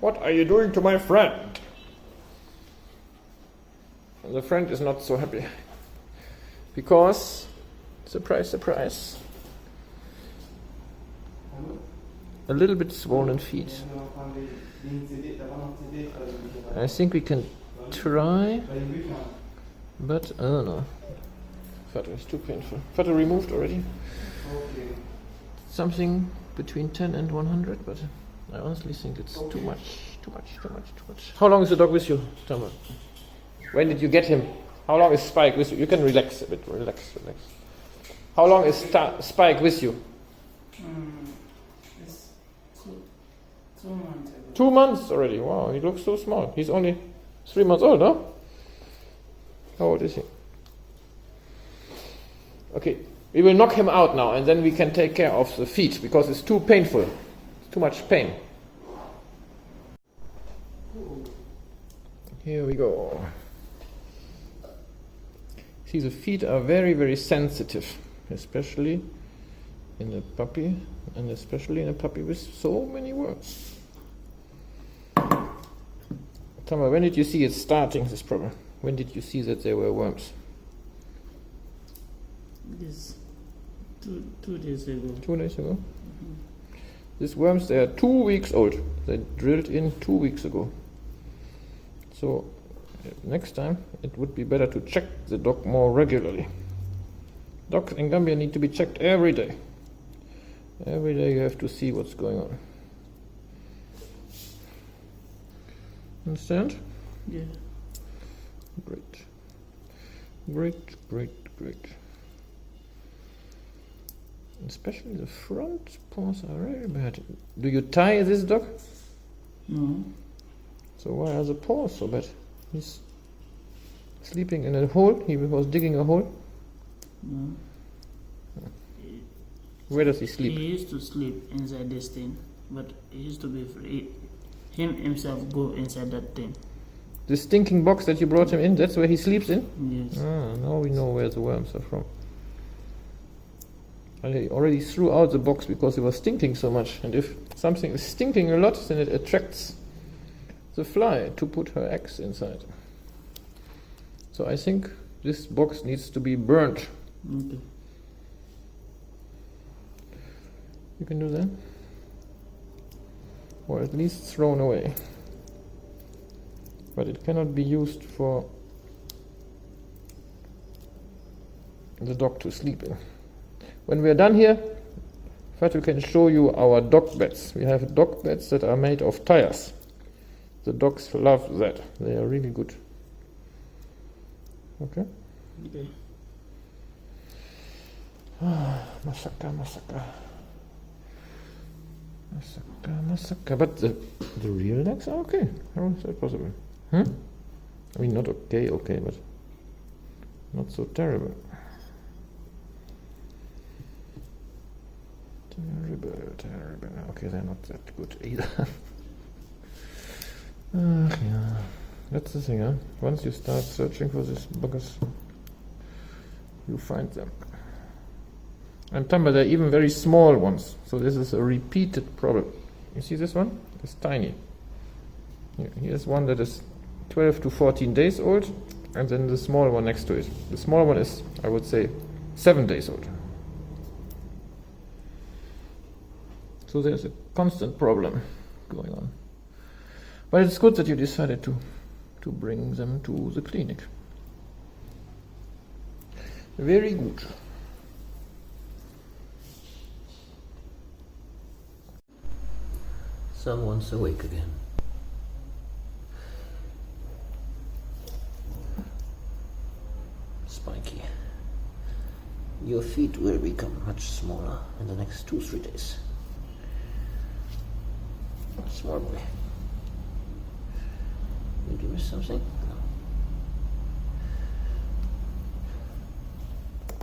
What are you doing to my friend? And the friend is not so happy. Because, surprise, surprise, a little bit swollen feet. I think we can try, but I don't know. Photo is too painful. Photo removed already. Something between 10 and 100, but I honestly think it's too much. How long is the dog with you, Tama? When did you get him? How long is Spike with you? You can relax a bit. Relax. How long is Spike with you? It's 2 months ago. 2 months already. Wow, he looks so small. He's only 3 months old, no? How old is he? Okay, we will knock him out now, and then we can take care of the feet because it's too painful. It's too much pain. Here we go. See, the feet are very, very sensitive, especially in a puppy, and especially in a puppy with so many worms. Tama, when did you see it starting, this problem? When did you see that there were worms? This 2 days ago. 2 days ago? Mm-hmm. These worms, they are 2 weeks old. They drilled in 2 weeks ago. So next time it would be better to check the dog more regularly. Dogs in Gambia need to be checked every day. Every day you have to see what's going on. Understand? Yeah. Great. Especially the front paws are very bad. Do you tie this dog? No. So why are the paws so bad? He's sleeping in a hole. He was digging a hole. No. Where does he sleep? He used to sleep inside this thing, but he used to be free. Him himself go inside that thing. The stinking box that you brought him in, that's where he sleeps in? Yes. Ah, now we know where the worms are from. I already threw out the box because it was stinking so much. And if something is stinking a lot, then it attracts the fly to put her eggs inside. So I think this box needs to be burnt. Okay. You can do that? Or at least thrown away. But it cannot be used for the dog to sleep in. When we are done here, first we can show you our dog beds. We have dog beds that are made of tires. The dogs love that. They are really good. Okay? Okay. Masaka. But the real legs are okay. How is that possible? I mean, not okay, but not so terrible. Terrible. Okay, they're not that good either. Yeah. That's the thing, huh? Once you start searching for these buggers, you find them. And Tamba, they're even very small ones. So this is a repeated problem. You see this one? It's tiny. Here's one that is 12 to 14 days old, and then the small one next to it. The small one is, I would say, 7 days old. So there's a constant problem going on. But it's good that you decided to bring them to the clinic. Very good. Someone's awake again. Spiky, your feet will become much smaller in the next 2-3 days. Small boy. Did you miss something?